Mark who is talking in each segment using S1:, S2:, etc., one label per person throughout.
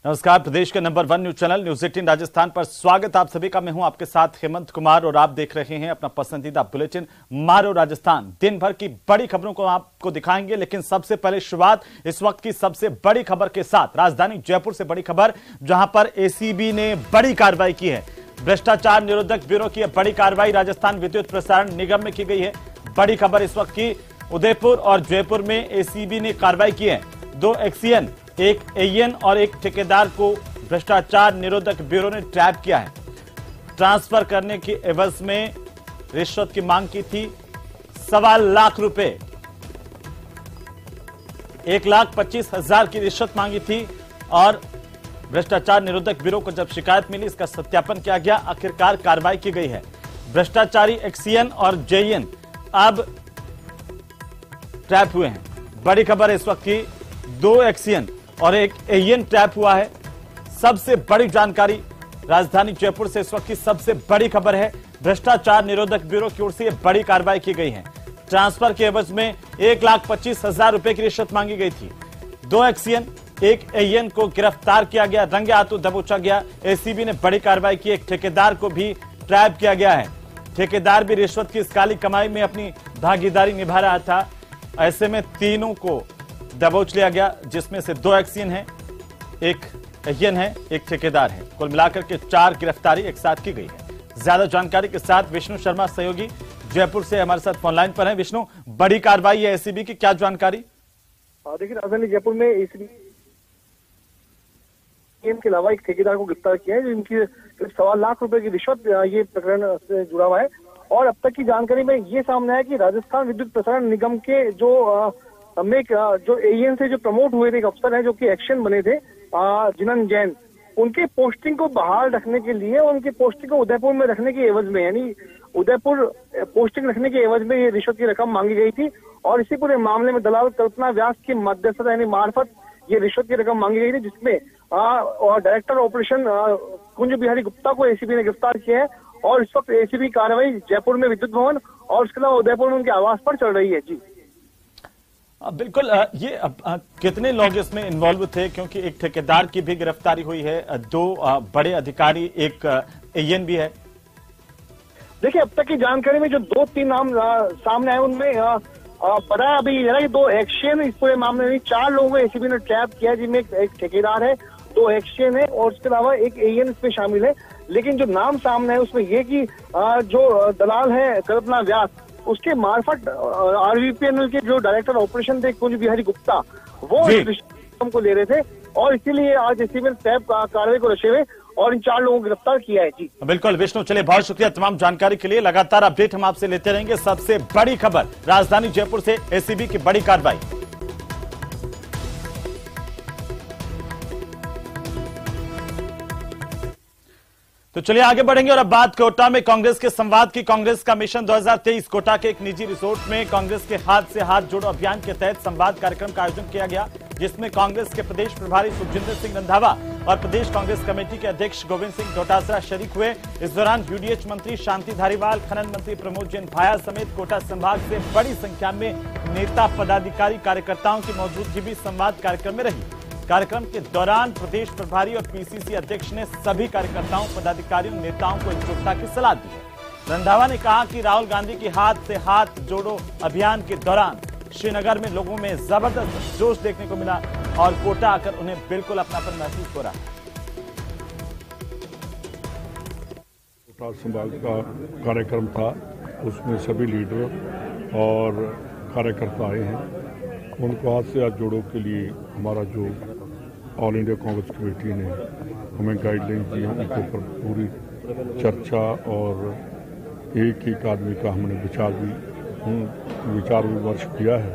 S1: नमस्कार, प्रदेश के number 1 news channel news 18 Rajasthan पर स्वागत आप सभी का। मैं हूं आपके साथ हेमंत कुमार और आप देख रहे हैं अपना पसंदीदा बुलेटिन मारो राजस्थान। दिन भर की बड़ी खबरों को आपको दिखाएंगे, लेकिन सबसे पहले शुरुआत इस वक्त की सबसे बड़ी खबर के साथ। राजधानी जयपुर से बड़ी खबर, जहां पर एसीबी ने बड़ी कार्रवाई की है। भ्रष्टाचार निरोधक ब्यूरो की बड़ी कार्रवाई राजस्थान विद्युत प्रसारण निगम में की गई है। बड़ी खबर इस वक्त की, उदयपुर और जयपुर में एसीबी ने कार्रवाई की है। 2 एक्सीएन, एक एएन और एक ठेकेदार को भ्रष्टाचार निरोधक ब्यूरो ने ट्रैप किया है। ट्रांसफर करने की एवज में रिश्वत की मांग की थी। 1.25 लाख रुपए, 1,25,000 की रिश्वत मांगी थी और भ्रष्टाचार निरोधक ब्यूरो को जब शिकायत मिली, इसका सत्यापन किया गया। आखिरकार कार्रवाई की गई है। भ्रष्टाचारी एक्सीएन और जेएन अब ट्रैप हुए हैं। बड़ी खबर है इस वक्त की, 2 एक्सीएन और एक एएन ट्रैप हुआ है। सबसे बड़ी जानकारी राजधानी जयपुर से इस वक्त की सबसे बड़ी खबर है। भ्रष्टाचार निरोधक ब्यूरो की ओर से यह बड़ी कार्रवाई की गई है। ट्रांसफर के एवज में 1,25,000 रुपए की रिश्वत मांगी गई थी। 2 एक्सीएन, एक एएन को गिरफ्तार किया गया, रंगे हाथों दबोचा गया। एसीबी ने बड़ी कार्रवाई की। एक ठेकेदार को भी ट्रैप किया गया है। ठेकेदार भी रिश्वत की इस काली कमाई में अपनी भागीदारी निभा रहा था। ऐसे में तीनों को दबोच लिया गया, जिसमें से 2 एक्सीएन है, एक एएन है, एक ठेकेदार है। कुल मिलाकर के 4 गिरफ्तारी एक साथ की गई है। ज्यादा जानकारी के साथ विष्णु शर्मा सहयोगी जयपुर से हमारे साथ फोन लाइन पर है। विष्णु, बड़ी कार्रवाई है एसीबी की, क्या जानकारी?
S2: देखिए, राजधानी जयपुर में एसीबी के अलावा एक ठेकेदार को गिरफ्तार किया है, जिनकी 1.25 लाख रुपए की रिश्वत ये प्रकरण से जुड़ा हुआ है। और अब तक की जानकारी में ये सामने आया कि राजस्थान विद्युत प्रसारण निगम के जो एएन से जो प्रमोट हुए थे, एक अफसर है जो कि एक्शन बने थे, जिनन जैन, उनके पोस्टिंग को बहाल रखने के लिए, उनकी पोस्टिंग को उदयपुर में रखने के एवज में, यानी उदयपुर पोस्टिंग रखने के एवज में ये रिश्वत की रकम मांगी गई थी। और इसी पूरे मामले में दलाल कल्पना व्यास की मध्यस्थता यानी मार्फत ये रिश्वत की रकम मांगी गई थी, जिसमें और डायरेक्टर ऑपरेशन कुंज बिहारी गुप्ता को एसीबी ने गिरफ्तार किया है। और इस वक्त एसीबी कार्रवाई जयपुर में विद्युत भवन और उसके अलावा उदयपुर में उनके आवास पर चल रही है। जी
S1: बिल्कुल। ये कितने लोग इसमें इन्वॉल्व थे, क्योंकि एक ठेकेदार की भी गिरफ्तारी हुई है, 2 बड़े अधिकारी, एक एएन भी है।
S2: देखिए, अब तक की जानकारी में जो 2-3 नाम सामने आए, उनमें पता अभी है ना कि 2 एक्सीएन इस पूरे मामले में, 4 लोगों को एसीबी ने ट्रैप किया, जिनमें एक ठेकेदार है, 2 एक्सीएन है और उसके अलावा एक एएन इसमें शामिल है। लेकिन जो नाम सामने है उसमें ये कि जो दलाल है कल्पना व्यास, उसके मार्फत आरवीपीएनएल के जो डायरेक्टर ऑपरेशन थे कुंज बिहारी गुप्ता, वो इस रिश्वत को ले रहे थे। और इसीलिए आज एसीबी ने ट्रैप कार्रवाई को रचे हुए और इन 4 लोगों को गिरफ्तार किया है। जी
S1: बिल्कुल विष्णु, चलिए बहुत शुक्रिया तमाम जानकारी के लिए। लगातार अपडेट हम आपसे लेते रहेंगे। सबसे बड़ी खबर राजधानी जयपुर से एसीबी की बड़ी कार्रवाई। तो चलिए आगे बढ़ेंगे और अब बात कोटा में कांग्रेस के संवाद की। कांग्रेस का मिशन 2023 कोटा के एक निजी रिसोर्ट में कांग्रेस के हाथ से हाथ जोड़ो अभियान के तहत संवाद कार्यक्रम का आयोजन किया गया, जिसमें कांग्रेस के प्रदेश प्रभारी सुखजिंदर सिंह रंधावा और प्रदेश कांग्रेस कमेटी के अध्यक्ष गोविंद सिंह डोटासरा शरीक हुए। इस दौरान यूडीएच मंत्री शांति धारीवाल, खनन मंत्री प्रमोद जैन भाया समेत कोटा संभाग से बड़ी संख्या में नेता, पदाधिकारी, कार्यकर्ताओं की मौजूदगी भी संवाद कार्यक्रम में रही। कार्यक्रम के दौरान प्रदेश प्रभारी और पीसीसी अध्यक्ष ने सभी कार्यकर्ताओं, पदाधिकारियों, नेताओं को एकजुटता की सलाह दी है। रंधावा ने कहा कि राहुल गांधी की हाथ से हाथ जोड़ो अभियान के दौरान श्रीनगर में लोगों में जबरदस्त जोश देखने को मिला और कोटा आकर उन्हें बिल्कुल अपनापन महसूस हो रहा है।
S3: कोटा संभाग का कार्यक्रम था, उसमें सभी लीडर और कार्यकर्ता आए हैं। उनको हाथ से हाथ जोड़ो के लिए हमारा जो ऑल इंडिया कांग्रेस कमेटी ने हमें गाइडलाइन दी है, उनके ऊपर पूरी चर्चा और एक आदमी का हमने विचार विमर्श किया है।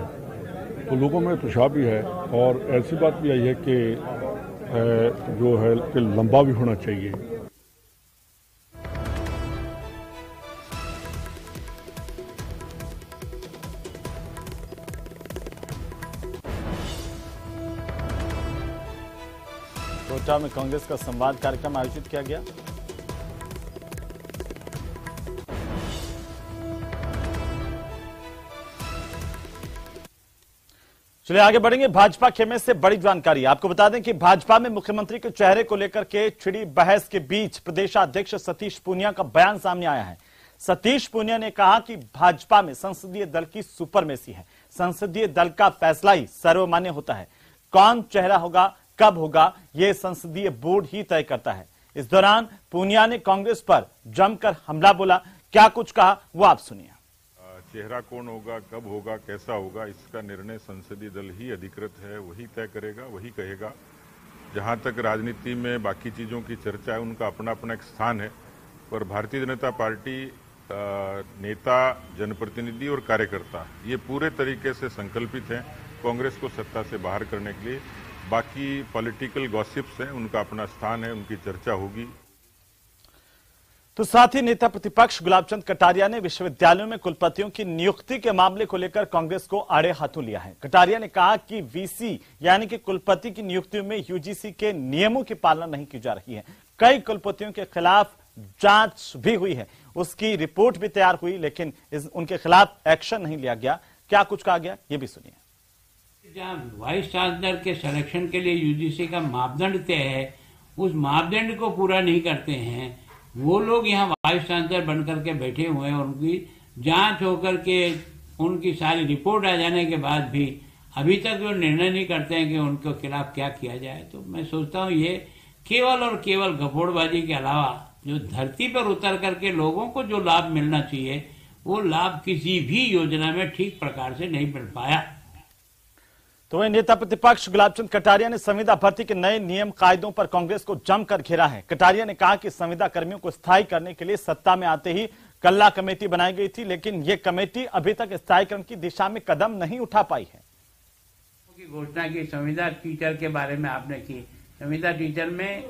S3: तो लोगों में उत्साह भी है और ऐसी बात भी आई है कि जो है कि लंबा भी होना चाहिए।
S1: कोटा में कांग्रेस का संवाद कार्यक्रम आयोजित किया गया। चलिए आगे बढ़ेंगे। भाजपा खेमे से बड़ी जानकारी आपको बता दें कि भाजपा में मुख्यमंत्री के चेहरे को लेकर के छिड़ी बहस के बीच प्रदेशाध्यक्ष सतीश पूनिया का बयान सामने आया है। सतीश पूनिया ने कहा कि भाजपा में संसदीय दल की सुपरमेसी है, संसदीय दल का फैसला ही सर्वमान्य होता है, कौन चेहरा होगा कब होगा यह संसदीय बोर्ड ही तय करता है। इस दौरान पूनिया ने कांग्रेस पर जमकर हमला बोला, क्या कुछ कहा वो आप सुनिए।
S4: चेहरा कौन होगा, कब होगा, कैसा होगा, इसका निर्णय संसदीय दल ही अधिकृत है, वही तय करेगा, वही कहेगा। जहां तक राजनीति में बाकी चीजों की चर्चा है, उनका अपना अपना एक स्थान है, पर भारतीय जनता पार्टी नेता, जनप्रतिनिधि और कार्यकर्ता ये पूरे तरीके से संकल्पित हैं कांग्रेस को सत्ता से बाहर करने के लिए। बाकी पॉलिटिकल गॉसिप्स हैं, उनका अपना स्थान है, उनकी चर्चा होगी।
S1: तो साथ ही नेता प्रतिपक्ष गुलाबचंद कटारिया ने विश्वविद्यालयों में कुलपतियों की नियुक्ति के मामले को लेकर कांग्रेस को आड़े हाथों लिया है। कटारिया ने कहा कि वीसी यानी कि कुलपति की नियुक्तियों में यूजीसी के नियमों की पालना नहीं की जा रही है। कई कुलपतियों के खिलाफ जांच भी हुई है, उसकी रिपोर्ट भी तैयार हुई, लेकिन उनके खिलाफ एक्शन नहीं लिया गया। क्या कुछ कहा गया ये भी सुनिए।
S5: जहां वाइस चांसलर के सिलेक्शन के लिए यूजीसी का मापदंड तय है, उस मापदंड को पूरा नहीं करते हैं वो लोग यहाँ वाइस चांसलर बनकर के बैठे हुए हैं। उनकी जांच होकर के उनकी सारी रिपोर्ट आ जाने के बाद भी अभी तक वो निर्णय नहीं करते हैं कि उनके खिलाफ क्या किया जाए। तो मैं सोचता हूँ ये केवल और केवल गपोड़बाजी के अलावा जो धरती पर उतर करके लोगों को जो लाभ मिलना चाहिए वो लाभ किसी भी योजना में ठीक प्रकार से नहीं मिल पाया।
S1: तो वही नेता प्रतिपक्ष गुलाबचंद कटारिया ने संविदा भर्ती के नए नियम कायदों पर कांग्रेस को जमकर घेरा है। कटारिया ने कहा कि संविदा कर्मियों को स्थायी करने के लिए सत्ता में आते ही कल्ला कमेटी बनाई गई थी, लेकिन ये कमेटी अभी तक स्थायीकरण की दिशा में कदम नहीं उठा पाई है।
S5: घोषणा की संविदा टीचर के बारे में आपने की, संविदा टीचर में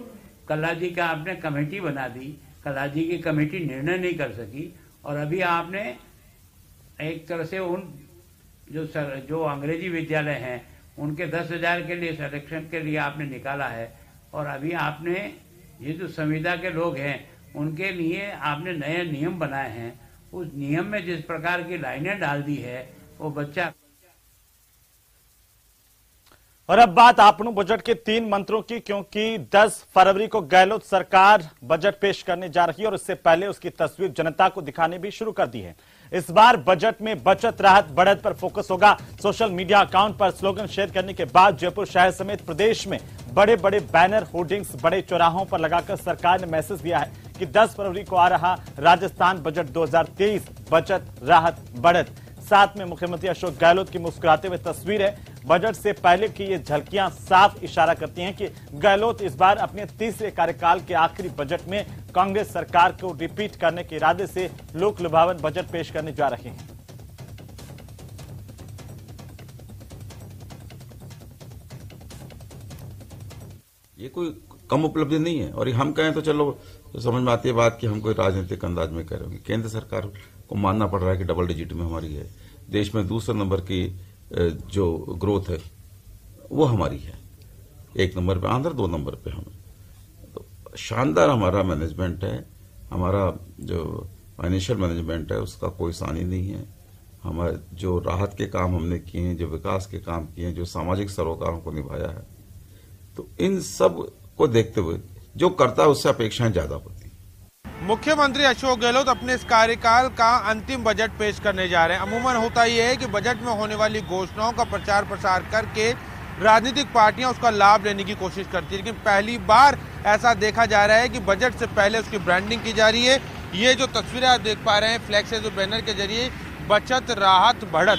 S5: कल्ला जी का आपने कमेटी बना दी, कल्ला जी की कमेटी निर्णय नहीं कर सकी, और अभी आपने एक तरह से उन जो अंग्रेजी विद्यालय हैं उनके 10,000 के लिए सिलेक्शन के लिए आपने निकाला है, और अभी आपने ये जो संविदा के लोग हैं उनके लिए आपने नए नियम बनाए हैं। उस नियम में जिस प्रकार की लाइनें डाल दी है वो बच्चा।
S1: और अब बात आपनू बजट के 3 मंत्रों की, क्योंकि 10 फरवरी को गहलोत सरकार बजट पेश करने जा रही है और उससे पहले उसकी तस्वीर जनता को दिखाने भी शुरू कर दी है। इस बार बजट में बचत राहत बढ़त पर फोकस होगा। सोशल मीडिया अकाउंट पर स्लोगन शेयर करने के बाद जयपुर शहर समेत प्रदेश में बड़े बड़े बैनर होर्डिंग्स बड़े चौराहों पर लगाकर सरकार ने मैसेज दिया है कि 10 फरवरी को आ रहा राजस्थान बजट 2023 बचत राहत बढ़त। साथ में मुख्यमंत्री अशोक गहलोत की मुस्कुराते हुए तस्वीर है। बजट से पहले की ये झलकियां साफ इशारा करती हैं कि गहलोत इस बार अपने तीसरे कार्यकाल के आखिरी बजट में कांग्रेस सरकार को रिपीट करने के इरादे से लोक लुभावन बजट पेश करने जा रहे हैं।
S6: ये कोई कम उपलब्धि नहीं है, और हम कहें तो चलो तो समझ में आती है बात कि हम कोई राजनीतिक अंदाज में करेंगे। केंद्र सरकार को मानना पड़ रहा है कि डबल डिजिट में हमारी है, देश में दूसरे नंबर की जो ग्रोथ है वो हमारी है, 1 नंबर पे आंध्र, 2 नंबर पे हम। तो शानदार हमारा मैनेजमेंट है, हमारा जो फाइनेंशियल मैनेजमेंट है उसका कोई सानी नहीं है। हमारे जो राहत के काम हमने किए हैं, जो विकास के काम किए हैं, जो सामाजिक सरोकारों को निभाया है, तो इन सब को देखते हुए जो करता है उससे अपेक्षाएं ज्यादा होती हैं।
S7: मुख्यमंत्री अशोक गहलोत अपने इस कार्यकाल का अंतिम बजट पेश करने जा रहे हैं। अमूमन होता यह है कि बजट में होने वाली घोषणाओं का प्रचार प्रसार करके राजनीतिक पार्टियां उसका लाभ लेने की कोशिश करती है, लेकिन पहली बार ऐसा देखा जा रहा है कि बजट से पहले उसकी ब्रांडिंग की जा रही है। ये जो तस्वीरें आप देख पा रहे हैं फ्लैक्सेस और बैनर के जरिए बचत राहत बढ़त,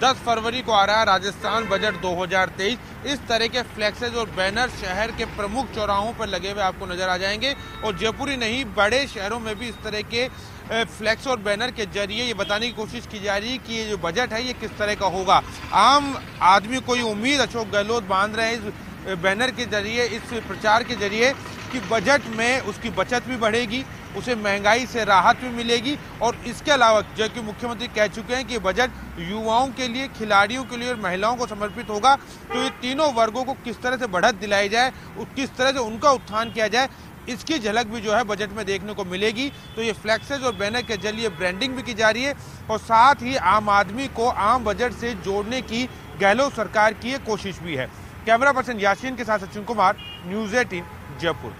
S7: 10 फरवरी को आ रहा है राजस्थान बजट 2023। इस तरह के फ्लैक्सेस और बैनर शहर के प्रमुख चौराहों पर लगे हुए आपको नजर आ जाएंगे, और जयपुर ही नहीं बड़े शहरों में भी इस तरह के फ्लैक्स और बैनर के जरिए ये बताने की कोशिश की जा रही है कि ये जो बजट है ये किस तरह का होगा। आम आदमी को ये उम्मीद अशोक गहलोत बांध रहे हैं इस बैनर के जरिए, इस प्रचार के जरिए, कि बजट में उसकी बचत भी बढ़ेगी, उसे महंगाई से राहत भी मिलेगी, और इसके अलावा जो कि मुख्यमंत्री कह चुके हैं कि बजट युवाओं के लिए, खिलाड़ियों के लिए और महिलाओं को समर्पित होगा। तो ये तीनों वर्गों को किस तरह से बढ़त दिलाई जाए, किस तरह से उनका उत्थान किया जाए, इसकी झलक भी जो है बजट में देखने को मिलेगी। तो ये फ्लैक्सेस और बैनर के जरिए ब्रांडिंग भी की जा रही है, और साथ ही आम आदमी को आम बजट से जोड़ने की गहलोत सरकार की ये कोशिश भी है। कैमरा पर्सन यासीन के साथ सचिन कुमार, न्यूज़ 18 जयपुर।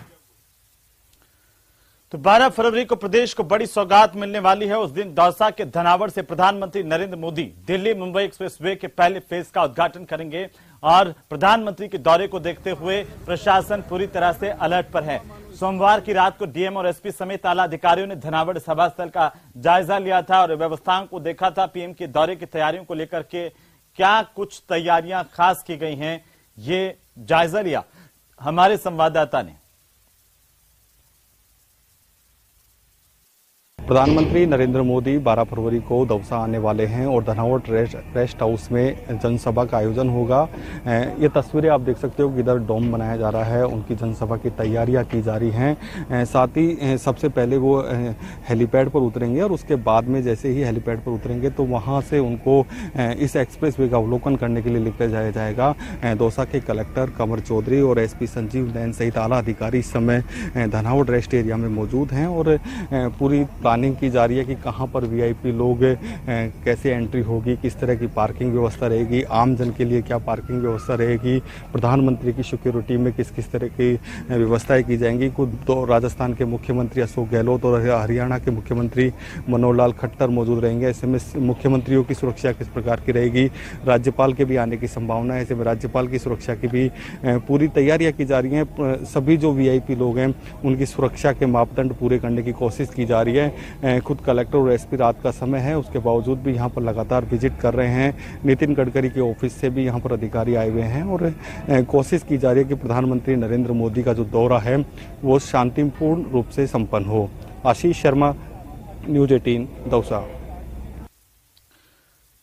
S1: तो 12 फरवरी को प्रदेश को बड़ी सौगात मिलने वाली है। उस दिन दौसा के धनावड़ से प्रधानमंत्री नरेंद्र मोदी दिल्ली मुंबई एक्सप्रेसवे के पहले फेज का उद्घाटन करेंगे और प्रधानमंत्री के दौरे को देखते हुए प्रशासन पूरी तरह से अलर्ट पर है। सोमवार की रात को डीएम और एसपी समेत आला अधिकारियों ने धनावड़ सभा स्थल का जायजा लिया था और व्यवस्थाओं को देखा था। पीएम के दौरे की तैयारियों को लेकर के क्या कुछ तैयारियां खास की गई हैं, ये जायजा लिया हमारे संवाददाता ने।
S8: प्रधानमंत्री नरेंद्र मोदी 12 फरवरी को दौसा आने वाले हैं और धनावड़ रेस्ट हाउस में जनसभा का आयोजन होगा। ये तस्वीरें आप देख सकते हो कि इधर डोम बनाया जा रहा है, उनकी जनसभा की तैयारियां की जा रही हैं। साथ ही सबसे पहले वो हेलीपैड पर उतरेंगे और उसके बाद में जैसे ही हेलीपैड पर उतरेंगे तो वहां से उनको इस एक्सप्रेसवे का अवलोकन करने के लिए लेकर जाया जाएगा। दौसा के कलेक्टर कमर चौधरी और एसपी संजीव नैन सहित आला अधिकारी इस समय धनावड़ रेस्ट एरिया में मौजूद हैं और पूरी प्लानिंग की जा रही है कि कहां पर वीआईपी लोग कैसे एंट्री होगी, किस तरह की पार्किंग व्यवस्था रहेगी, आम जन के लिए क्या पार्किंग व्यवस्था रहेगी, प्रधानमंत्री की सिक्योरिटी में किस किस तरह की व्यवस्थाएं की जाएंगी। खुद तो राजस्थान के मुख्यमंत्री अशोक गहलोत और हरियाणा के मुख्यमंत्री मनोहर लाल खट्टर मौजूद रहेंगे। ऐसे में मुख्यमंत्रियों की सुरक्षा किस प्रकार की रहेगी, राज्यपाल के भी आने की संभावना है। ऐसे में राज्यपाल की सुरक्षा की भी पूरी तैयारियां की जा रही हैं। सभी जो वीआईपी लोग हैं उनकी सुरक्षा के मापदंड पूरे करने की कोशिश की जा रही है। खुद कलेक्टर और एसपी रात का समय है, उसके बावजूद भी यहाँ पर लगातार विजिट कर रहे हैं। नितिन गडकरी के ऑफिस से भी यहाँ पर अधिकारी आए हुए हैं और कोशिश की जा रही है कि प्रधानमंत्री नरेंद्र मोदी का जो दौरा है वो शांतिपूर्ण रूप से संपन्न हो। आशीष शर्मा, न्यूज़ 18 दौसा।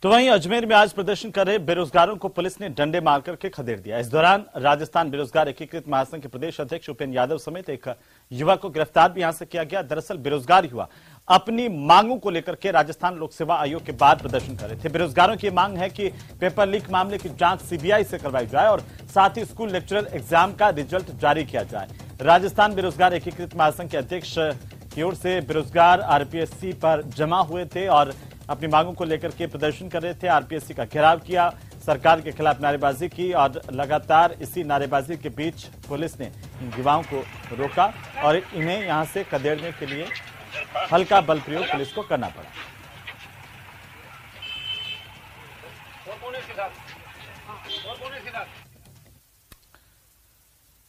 S1: तो वहीं अजमेर में आज प्रदर्शन कर रहे बेरोजगारों को पुलिस ने डंडे मारकर के खदेड़ दिया। इस दौरान राजस्थान बेरोजगार एकीकृत महासंघ के प्रदेश अध्यक्ष उपेंद्र यादव समेत एक युवक को गिरफ्तार भी यहां से किया गया। दरअसल बेरोजगार युवा अपनी मांगों को लेकर के राजस्थान लोक सेवा आयोग के बाद प्रदर्शन कर रहे थे। बेरोजगारों की मांग है कि पेपर लीक मामले की जांच सीबीआई से करवाई जाए और साथ ही स्कूल लेक्चरर एग्जाम का रिजल्ट जारी किया जाए। राजस्थान बेरोजगार एकीकृत महासंघ के अध्यक्ष की ओर से बेरोजगार आरपीएससी पर जमा हुए थे और अपनी मांगों को लेकर के प्रदर्शन कर रहे थे। आरपीएससी का घेराव किया, सरकार के खिलाफ नारेबाजी की और लगातार इसी नारेबाजी के बीच पुलिस ने इन युवाओं को रोका और इन्हें यहां से खदेड़ने के लिए हल्का बल प्रयोग पुलिस को करना पड़ा।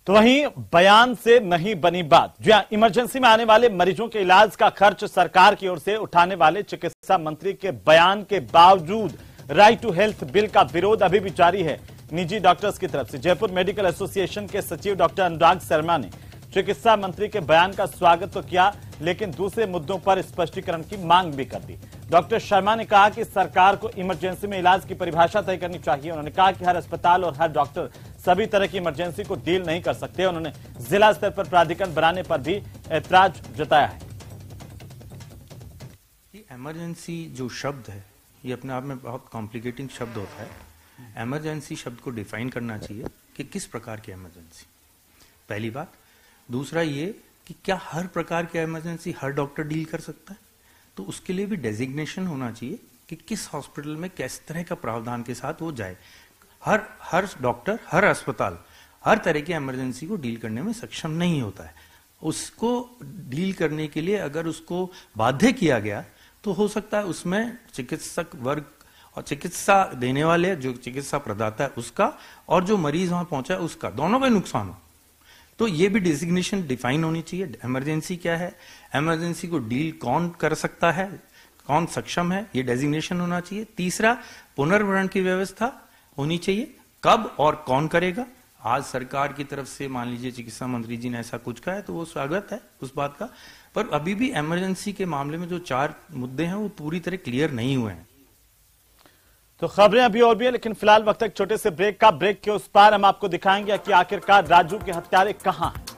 S1: तो वहीं बयान से नहीं बनी बात। जी हां, इमरजेंसी में आने वाले मरीजों के इलाज का खर्च सरकार की ओर से उठाने वाले चिकित्सा मंत्री के बयान के बावजूद राइट टू हेल्थ बिल का विरोध अभी भी जारी है निजी डॉक्टर्स की तरफ से। जयपुर मेडिकल एसोसिएशन के सचिव डॉक्टर अनुराग शर्मा ने चिकित्सा मंत्री के बयान का स्वागत तो किया, लेकिन दूसरे मुद्दों पर स्पष्टीकरण की मांग भी कर दी। डॉक्टर शर्मा ने कहा कि सरकार को इमरजेंसी में इलाज की परिभाषा तय करनी चाहिए। उन्होंने कहा कि हर अस्पताल और हर डॉक्टर सभी तरह की इमरजेंसी को डील नहीं कर सकते। उन्होंने जिला स्तर पर प्राधिकरण बनाने पर भी ऐतराज जताया है।
S9: इमरजेंसी जो शब्द है ये अपने आप में बहुत कॉम्प्लिकेटिंग शब्द होता है। इमरजेंसी शब्द को डिफाइन करना चाहिए कि किस प्रकार की इमरजेंसी, पहली बात। दूसरा ये कि क्या हर प्रकार की इमरजेंसी हर डॉक्टर डील कर सकता है, तो उसके लिए भी डेजिग्नेशन होना चाहिए कि किस हॉस्पिटल में किस तरह का प्रावधान के साथ वो जाए। हर डॉक्टर, हर अस्पताल हर तरह की इमरजेंसी को डील करने में सक्षम नहीं होता है। उसको डील करने के लिए अगर उसको बाध्य किया गया तो हो सकता है उसमें चिकित्सक वर्ग और चिकित्सा देने वाले जो चिकित्सा प्रदाता है उसका और जो मरीज वहां पहुंचा है उसका, दोनों का नुकसान हो। तो ये भी डेजिग्नेशन डिफाइन होनी चाहिए। इमरजेंसी क्या है, इमरजेंसी को डील कौन कर सकता है, कौन सक्षम है, ये डेजिग्नेशन होना चाहिए। तीसरा, पुनर्भरण की व्यवस्था होनी चाहिए, कब और कौन करेगा। आज सरकार की तरफ से मान लीजिए चिकित्सा मंत्री जी ने ऐसा कुछ कहा है तो वो स्वागत है उस बात का, पर अभी भी इमरजेंसी के मामले में जो 4 मुद्दे हैं वो पूरी तरह क्लियर नहीं हुए हैं।
S1: तो खबरें अभी और भी है, लेकिन फिलहाल वक्त एक छोटे से ब्रेक का। ब्रेक के उस पार हम आपको दिखाएंगे कि आखिरकार राजू के हत्यारे कहां हैं।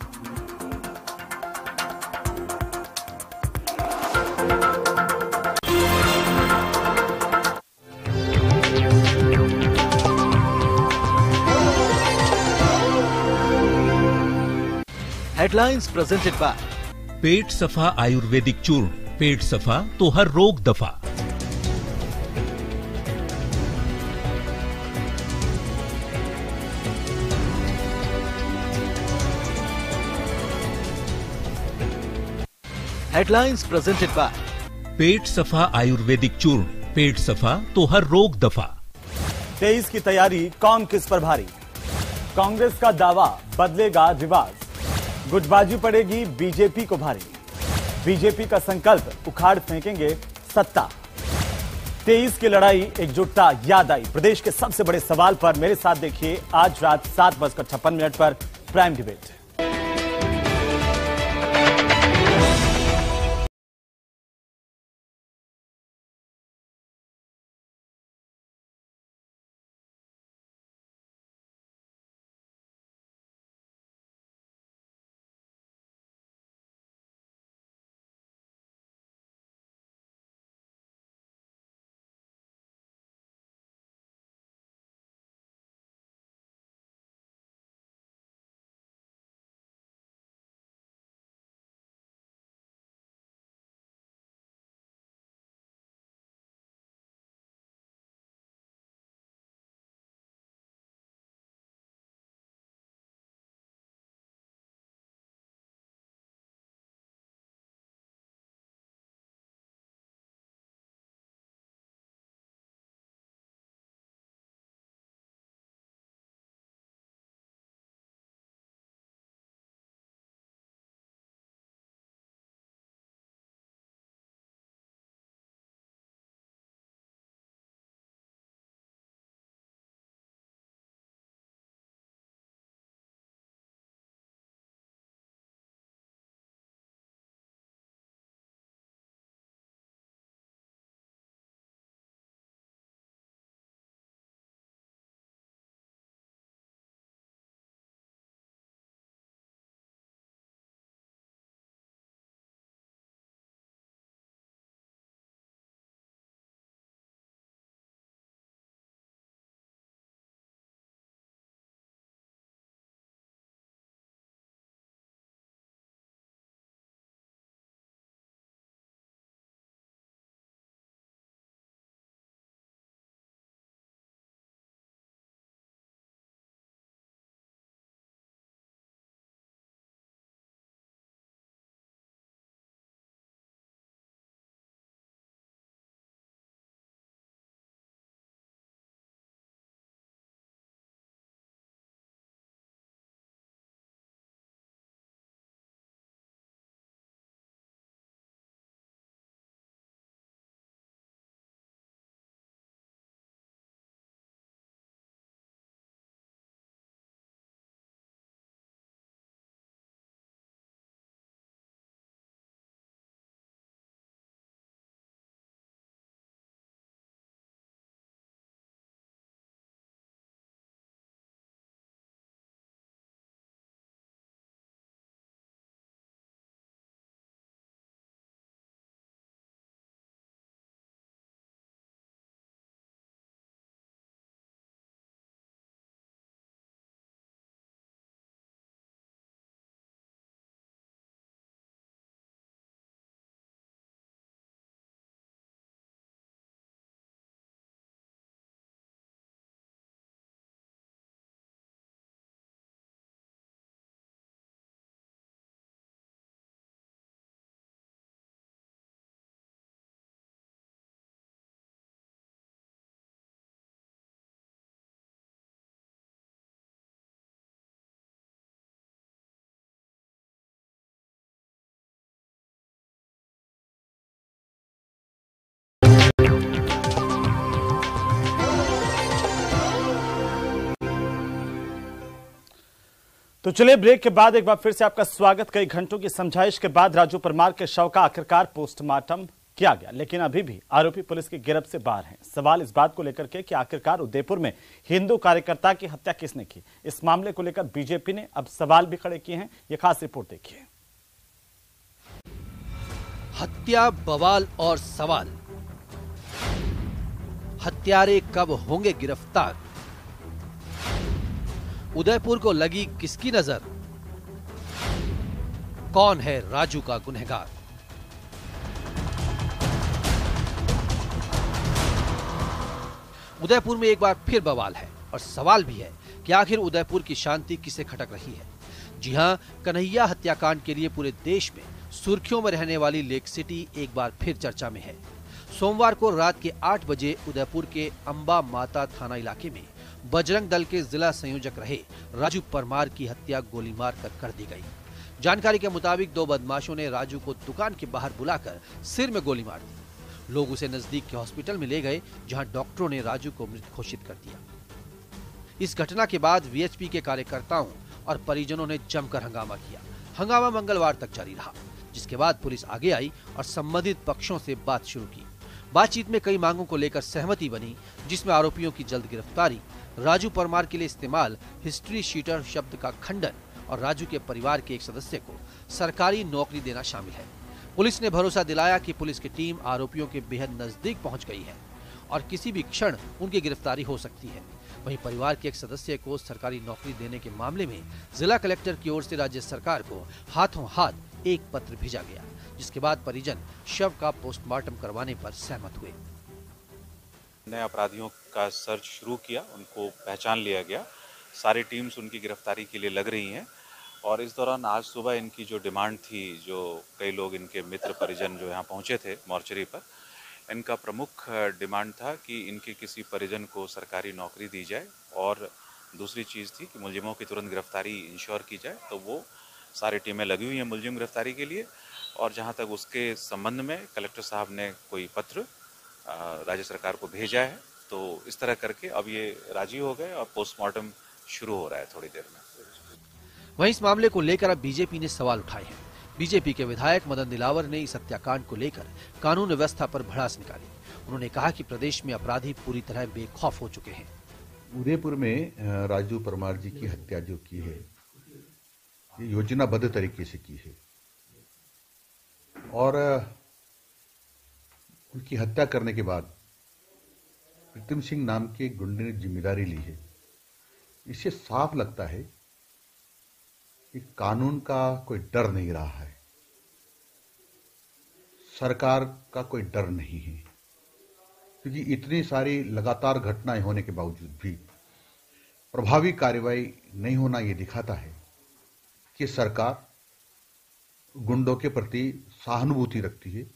S10: हेडलाइंस प्रेजेंटेड बाय
S11: पेट सफा आयुर्वेदिक चूर्ण, पेट सफा तो हर रोग दफा।
S10: हेडलाइंस प्रेजेंटेड बाय
S11: पेट सफा आयुर्वेदिक चूर्ण, पेट सफा तो हर रोग दफा।
S1: 23 की तैयारी कौन किस पर भारी, कांग्रेस का दावा बदलेगा रिवाज, गुटबाजी पड़ेगी बीजेपी को भारी, बीजेपी का संकल्प उखाड़ फेंकेंगे सत्ता। 23 की लड़ाई एकजुटता याद आई, प्रदेश के सबसे बड़े सवाल पर मेरे साथ देखिए आज रात 7:56 पर प्राइम डिबेट। तो चलिए ब्रेक के बाद एक बार फिर से आपका स्वागत। कई घंटों की समझाइश के बाद राजू परमार के शव का आखिरकार पोस्टमार्टम किया गया, लेकिन अभी भी आरोपी पुलिस की गिरफ्त से बाहर हैं। सवाल इस बात को लेकर के कि आखिरकार उदयपुर में हिंदू कार्यकर्ता की हत्या किसने की। इस मामले को लेकर बीजेपी ने अब सवाल भी खड़े किए हैं। ये खास रिपोर्ट देखिए।
S10: हत्या, बवाल और सवाल, हत्यारे कब होंगे गिरफ्तार? उदयपुर को लगी किसकी नजर? कौन है राजू का गुनहगार? उदयपुर में एक बार फिर बवाल है और सवाल भी है कि आखिर उदयपुर की शांति किसे खटक रही है। जी हां, कन्हैया हत्याकांड के लिए पूरे देश में सुर्खियों में रहने वाली लेक सिटी एक बार फिर चर्चा में है। सोमवार को रात के 8 बजे उदयपुर के अंबा माता थाना इलाके में बजरंग दल के जिला संयोजक रहे राजू परमार की हत्या गोली मारकर कर दी गई। जानकारी के मुताबिक 2 बदमाशों ने राजू को दुकान के बाहर बुलाकर सिर में गोली मार दी। लोग उसे नजदीक के हॉस्पिटल में ले गए, जहां डॉक्टरों ने राजू को मृत घोषित कर दिया। इस घटना के बाद वीएचपी के कार्यकर्ताओं और परिजनों ने जमकर हंगामा किया। हंगामा मंगलवार तक जारी रहा, जिसके बाद पुलिस आगे आई और संबंधित पक्षों से बात शुरू की। बातचीत में कई मांगों को लेकर सहमति बनी, जिसमें आरोपियों की जल्द गिरफ्तारी, राजू परमार के लिए इस्तेमाल हिस्ट्री शीटर शब्द का खंडन और राजू के परिवार के एक सदस्य को सरकारी नौकरी देना शामिल है। पुलिस ने भरोसा दिलाया कि पुलिस की टीम आरोपियों के बेहद नजदीक पहुंच गई है और किसी भी क्षण उनकी गिरफ्तारी हो सकती है। वहीं परिवार के एक सदस्य को सरकारी नौकरी देने के मामले में जिला कलेक्टर की ओर से राज्य सरकार को हाथों हाथ एक पत्र भेजा गया, जिसके बाद परिजन शव का पोस्टमार्टम करवाने पर सहमत हुए।
S12: नए अपराधियों का सर्च शुरू किया, उनको पहचान लिया गया, सारी टीम्स उनकी गिरफ्तारी के लिए लग रही हैं और इस दौरान आज सुबह इनकी जो डिमांड थी, जो कई लोग इनके मित्र परिजन जो यहाँ पहुँचे थे मॉर्चरी पर, इनका प्रमुख डिमांड था कि इनके किसी परिजन को सरकारी नौकरी दी जाए और दूसरी चीज़ थी कि मुलजिमों की तुरंत गिरफ्तारी इंश्योर की जाए। तो वो सारी टीमें लगी हुई हैं मुलजिम गिरफ्तारी के लिए और जहाँ तक उसके संबंध में कलेक्टर साहब ने कोई पत्र राज्य सरकार को भेजा है, तो इस तरह करके अब ये राजी हो गए और पोस्टमार्टम शुरू हो रहा है थोड़ी देर में।
S10: वहीं इस मामले को लेकर अब बीजेपी ने सवाल उठाए हैं। बीजेपी के विधायक मदन दिलावर ने इस हत्याकांड को लेकर कानून व्यवस्था पर भड़ास निकाली। उन्होंने कहा कि प्रदेश में अपराधी पूरी तरह बेखौफ हो चुके हैं।
S13: उदयपुर में राजू परमार जी की हत्या जो की है, ये योजनाबद्ध तरीके से की है और उनकी हत्या करने के बाद प्रीतम सिंह नाम के गुंडे ने जिम्मेदारी ली है। इससे साफ लगता है कि कानून का कोई डर नहीं रहा है, सरकार का कोई डर नहीं है, क्योंकि इतनी सारी लगातार घटनाएं होने के बावजूद भी प्रभावी कार्रवाई नहीं होना ये दिखाता है कि सरकार गुंडों के प्रति सहानुभूति रखती है,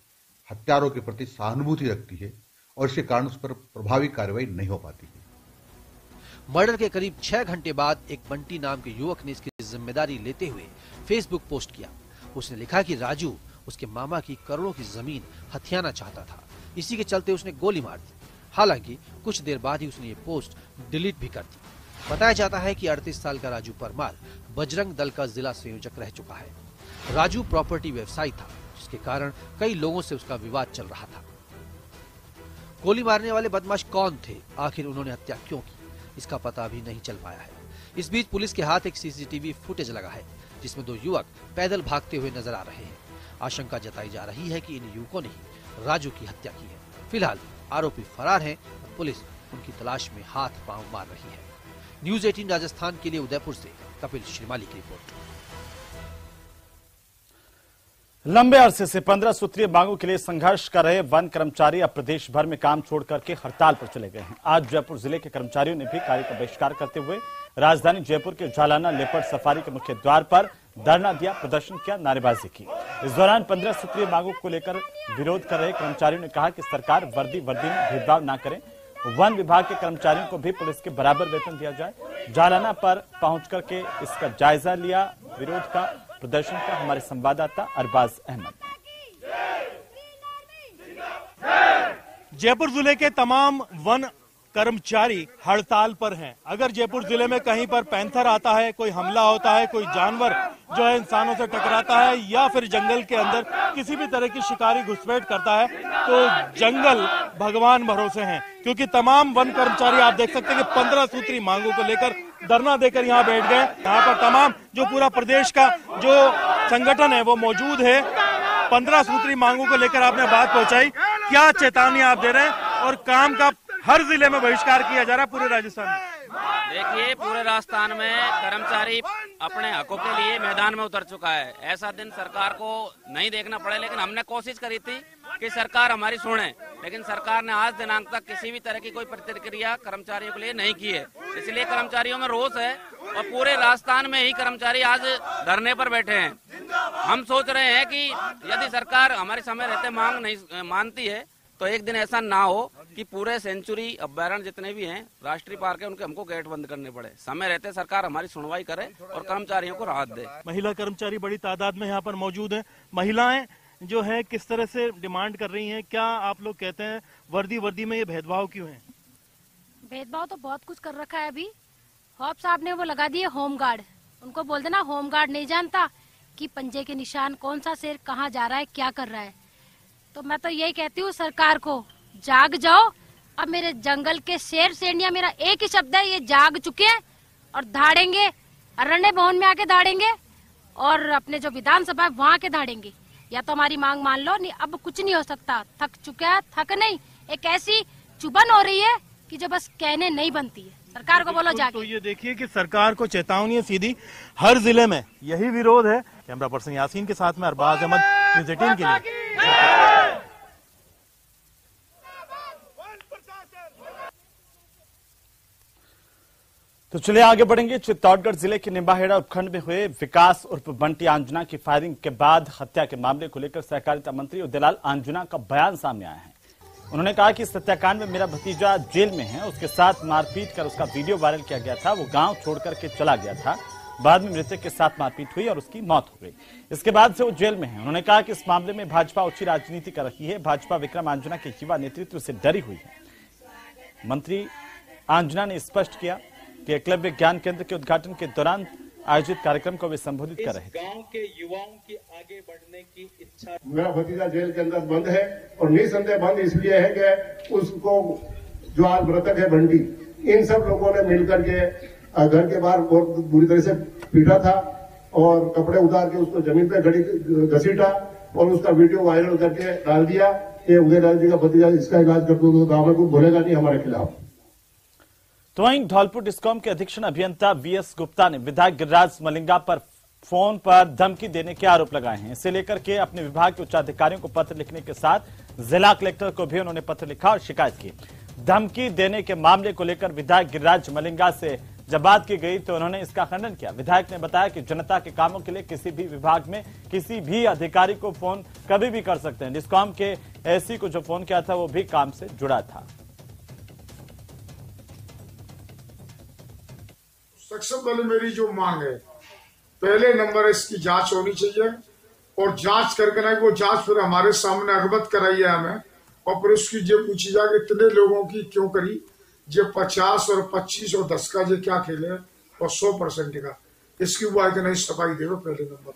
S13: हत्यारों के प्रति सहानुभूति रखती है और इसके कारण उस पर प्रभावी कार्रवाई नहीं हो पाती है।
S10: मर्डर के करीब 6 घंटे बाद एक बंटी नाम के युवक ने इसकी जिम्मेदारी लेते हुए फेसबुक पोस्ट किया। उसने लिखा कि राजू उसके मामा की करोड़ों की जमीन हथियाना चाहता था, इसी के चलते उसने गोली मार दी। हालांकि कुछ देर बाद ही उसने ये पोस्ट डिलीट भी कर दी। बताया जाता है कि 38 साल का राजू परमार बजरंग दल का जिला संयोजक रह चुका है। राजू प्रॉपर्टी व्यवसायी था, जिसके कारण कई लोगों से उसका विवाद चल रहा था। गोली मारने वाले बदमाश कौन थे, आखिर उन्होंने हत्या क्यों की, इसका पता अभी नहीं चल पाया है। इस बीच पुलिस के हाथ एक सीसीटीवी फुटेज लगा है, जिसमें 2 युवक पैदल भागते हुए नजर आ रहे हैं। आशंका जताई जा रही है कि इन युवकों ने ही राजू की हत्या की है। फिलहाल आरोपी फरार हैं और पुलिस उनकी तलाश में हाथ पांव मार रही है। न्यूज 18 राजस्थान के लिए उदयपुर से कपिल श्रीमाली की रिपोर्ट।
S1: लंबे अरसे से 15 सूत्रीय मांगों के लिए संघर्ष कर रहे वन कर्मचारी अब प्रदेश भर में काम छोड़ करके हड़ताल पर चले गए हैं। आज जयपुर जिले के कर्मचारियों ने भी कार्य का बहिष्कार करते हुए राजधानी जयपुर के जालाना लेपर्ड सफारी के मुख्य द्वार पर धरना दिया, प्रदर्शन किया, नारेबाजी की। इस दौरान 15 सूत्रीय मांगों को लेकर विरोध कर रहे कर्मचारियों ने कहा कि सरकार वर्दी में भेदभाव न करे, वन विभाग के कर्मचारियों को भी पुलिस के बराबर वेतन दिया जाए। जालाना पर पहुंच करके इसका जायजा लिया विरोध का, प्रदर्शन का हमारे संवाददाता अरबाज अहमद।
S14: जयपुर जिले के तमाम वन कर्मचारी हड़ताल पर हैं। अगर जयपुर जिले में कहीं पर पैंथर आता है, कोई हमला होता है, कोई जानवर जो है इंसानों से टकराता है या फिर जंगल के अंदर किसी भी तरह की शिकारी घुसपैठ करता है, तो जंगल भगवान भरोसे हैं। क्योंकि तमाम वन कर्मचारी आप देख सकते हैं कि 15 सूत्री मांगों को लेकर धरना देकर यहाँ बैठ गए। यहाँ पर तमाम जो पूरा प्रदेश का जो संगठन है वो मौजूद है। 15 सूत्री मांगों को लेकर आपने बात पहुंचाई, क्या चेतावनी आप दे रहे हैं और काम का हर जिले में बहिष्कार किया जा रहा है पूरे राजस्थान में?
S15: देखिए, पूरे राजस्थान में कर्मचारी अपने हकों के लिए मैदान में उतर चुका है। ऐसा दिन सरकार को नहीं देखना पड़े, लेकिन हमने कोशिश करी थी कि सरकार हमारी सुने, लेकिन सरकार ने आज दिनांक तक किसी भी तरह की कोई प्रतिक्रिया कर्मचारियों के लिए नहीं की है। इसलिए कर्मचारियों में रोष है और पूरे राजस्थान में ही कर्मचारी आज धरने पर बैठे हैं। हम सोच रहे हैं कि यदि सरकार हमारे समय रहते मांग नहीं मानती है तो एक दिन ऐसा ना हो कि पूरे सेंचुरी अभ्यारण्य जितने भी हैं राष्ट्रीय पार्क है उनके हमको गेट बंद करने पड़े। समय रहते सरकार हमारी सुनवाई करे और कर्मचारियों को राहत दे।
S14: महिला कर्मचारी बड़ी तादाद में यहाँ पर मौजूद हैं। महिलाएं जो है किस तरह से डिमांड कर रही हैं? क्या आप लोग कहते हैं वर्दी में ये भेदभाव क्यों है?
S16: भेदभाव तो बहुत कुछ कर रखा है। अभी हॉप साहब ने वो लगा दिए होमगार्ड। उनको बोल देना होमगार्ड नहीं जानता कि पंजे के निशान कौन सा शेर कहाँ जा रहा है, क्या कर रहा है। तो मैं तो यही कहती हूँ सरकार को, जाग जाओ। अब मेरे जंगल के शेर शेरनिया, मेरा एक ही शब्द है, ये जाग चुके हैं और धाड़ेंगे। अरण्य भवन में आके धाड़ेंगे और अपने जो विधानसभा है वहाँ के धाड़ेंगे। या तो हमारी मांग मान लो, नहीं अब कुछ नहीं हो सकता। थक चुका है, थक नहीं, एक ऐसी चुभन हो रही है कि जो बस कहने नहीं बनती है। सरकार को बोलो जाके।
S14: तो ये देखिए कि सरकार को चेतावनी है सीधी, हर जिले में यही विरोध है। कैमरा पर्सन यासीन के साथ में अरबाज अहमद, न्यूज़ 18 के लिए।
S1: तो चलिए आगे बढ़ेंगे। चित्तौड़गढ़ जिले के निम्बाहेड़ा उपखंड में हुए विकास उर्फ बंटी आंजना की फायरिंग के बाद हत्या के मामले को लेकर सहकारिता मंत्री उदयलाल आंजना का बयान सामने आया है। उन्होंने कहा कि इस हत्याकांड में मेरा भतीजा जेल में है, उसके साथ मारपीट कर उसका वीडियो वायरल किया गया था। वो गांव छोड़कर के चला गया था, बाद में मृतक के साथ मारपीट हुई और उसकी मौत हो गई। इसके बाद से वो जेल में है। उन्होंने कहा कि इस मामले में भाजपा ओछी राजनीति कर रही है। भाजपा विक्रम आंजना के युवा नेतृत्व से डरी हुई है। मंत्री आंजना ने स्पष्ट किया कि एकलव्य ज्ञान केंद्र के उद्घाटन के दौरान आयोजित कार्यक्रम को वे संबोधित कर रहे थे।
S17: गांव के युवाओं की आगे बढ़ने की इच्छा।
S18: मेरा भतीजा जेल के अंदर बंद है और निसंदेह बंद इसलिए है कि उसको जो आज मृतक है बंटी, इन सब लोगों ने मिलकर के घर के बाहर बहुत बुरी तरह से पीटा था और कपड़े उतार के उसको जमीन पे घसीटा और उसका वीडियो वायरल करके डाल दिया कि उदयलाल जी का भतीजा इसका इलाज कर दो, तो गाँव में कोई बोलेगा नहीं हमारे खिलाफ।
S1: तो वहीं धौलपुर डिस्कॉम के अधीक्षण अभियंता वीएस गुप्ता ने विधायक गिरिराज मलिंगा पर फोन पर धमकी देने के आरोप लगाए हैं। इसे लेकर के अपने विभाग के उच्चाधिकारियों को पत्र लिखने के साथ जिला कलेक्टर को भी उन्होंने पत्र लिखा और शिकायत की। धमकी देने के मामले को लेकर विधायक गिरिराज मलिंगा से जब बात की गई तो उन्होंने इसका खंडन किया। विधायक ने बताया कि जनता के कामों के लिए किसी भी विभाग में किसी भी अधिकारी को फोन कभी भी कर सकते हैं। डिस्कॉम के एसी को जो फोन किया था वो भी काम से जुड़ा था।
S19: सबसे पहले मेरी जो मांग है, पहले नंबर इसकी जांच होनी चाहिए और जांच करके ना वो जांच फिर हमारे सामने अवगत कराई है हमें और फिर उसकी जो पूछी जाए कि इतने लोगों की क्यों करी, जो 50 और 25 और 10 का जो क्या खेले और 100% का, इसकी वो आए कि नहीं सफाई देवे पहले नंबर।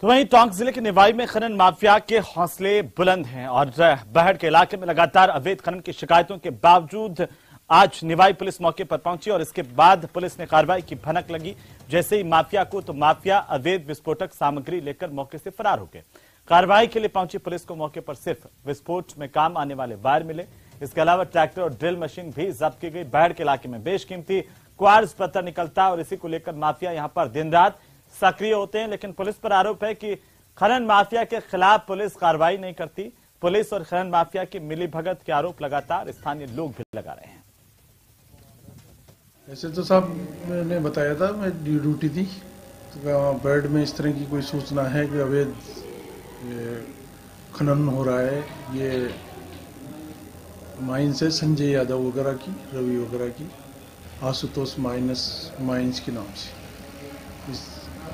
S1: तो वहीं टोंक जिले के निवाई में खनन माफिया के हौसले बुलंद हैं और बहड़ के इलाके में लगातार अवैध खनन की शिकायतों के बावजूद आज निवाई पुलिस मौके पर पहुंची और इसके बाद पुलिस ने कार्रवाई की भनक लगी। जैसे ही माफिया को तो माफिया अवैध विस्फोटक सामग्री लेकर मौके से फरार हो गए। कार्रवाई के लिए पहुंची पुलिस को मौके पर सिर्फ विस्फोट में काम आने वाले वायर मिले। इसके अलावा ट्रैक्टर और ड्रिल मशीन भी जब्त की गई। बहड़ के इलाके में बेशकीमती क्वार्ट्ज पत्थर निकलता और इसी को लेकर माफिया यहां पर दिन रात सक्रिय होते हैं। लेकिन पुलिस पर आरोप है कि खनन माफिया के खिलाफ पुलिस कार्रवाई नहीं करती। पुलिस और खनन माफिया की मिलीभगत के आरोप लगातार स्थानीय लोग भी लगा रहे हैं।
S20: ऐसे तो साहब मैंने बताया था, मैं ड्यूटी थी तो बेड में इस तरह की कोई सूचना है कि अवैध खनन हो रहा है। ये माइंस है संजय यादव वगैरह की, रवि वगैरह की, आशुतोष माइंस के नाम से।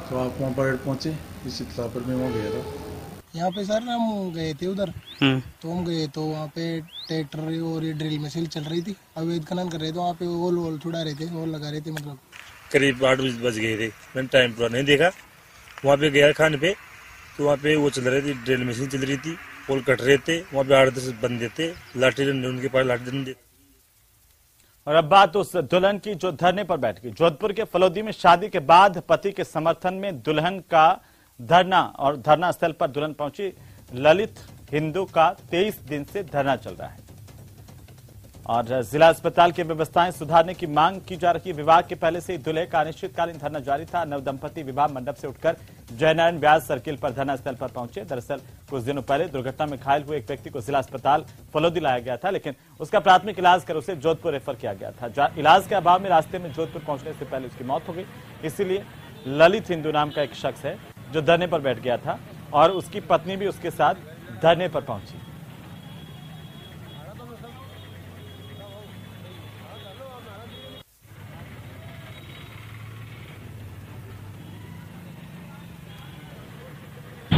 S20: तो आप वहाँ पर पहुंचे, इस इत्तला पर मैं वहाँ गया था।
S21: यहाँ पे सर हम गए थे उधर, तो हम गए तो वहाँ पे ट्रैक्टर और ये ड्रिल मशीन चल रही थी, अवैध खनन कर रहे थे। वहाँ पे ओल छुड़ा रहे थे, ओल लगा रहे थे। मतलब
S22: करीब 8 बज गए थे, मैंने टाइम पूरा नहीं देखा। वहाँ पे गया खाने पे तो वहाँ पे वो चल रही थी, ड्रिल मशीन चल रही थी, ओल कट रहे थे। वहाँ पे 8-10 बंदे थे, लाठी डंडे उनके पास, लाठी डंडे।
S1: और अब बात उस दुल्हन की जो धरने पर बैठ गई। जोधपुर के फलोदी में शादी के बाद पति के समर्थन में दुल्हन का धरना और धरना स्थल पर दुल्हन पहुंची। ललित हिंदू का 23 दिन से धरना चल रहा है और जिला अस्पताल की व्यवस्थाएं सुधारने की मांग की जा रही है। विवाह के पहले से ही दूल्हे का अनिश्चितकालीन धरना जारी था। नव दंपति विवाह मंडप से उठकर जयनारायण व्यास सर्किल पर धरना स्थल पर पहुंचे। दरअसल कुछ दिनों पहले दुर्घटना में घायल हुए एक व्यक्ति को जिला अस्पताल फलोदी लाया गया था, लेकिन उसका प्राथमिक इलाज कर उसे जोधपुर रेफर किया गया था। इलाज के अभाव में रास्ते में जोधपुर पहुंचने से पहले उसकी मौत हो गई। इसीलिए ललित हिंदू नाम का एक शख्स है जो धरने पर बैठ गया था और उसकी पत्नी भी उसके साथ धरने पर पहुंची।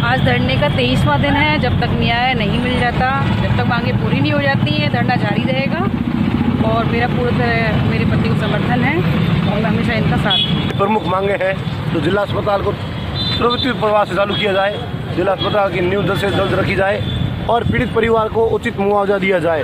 S2: आज धरने का 23वां दिन है। जब तक न्याय नहीं मिल जाता, जब तक मांगे पूरी नहीं हो जाती है, धरना जारी रहेगा और मेरा पूरी तरह मेरे पति को समर्थन है और मैं हमेशा इनका साथ।
S3: प्रमुख मांगे हैं तो जिला अस्पताल को प्रवृत्ति प्रवाह से चालू किया जाए, जिला अस्पताल की नींव जल्द से जल्द रखी जाए और पीड़ित परिवार को उचित मुआवजा दिया जाए।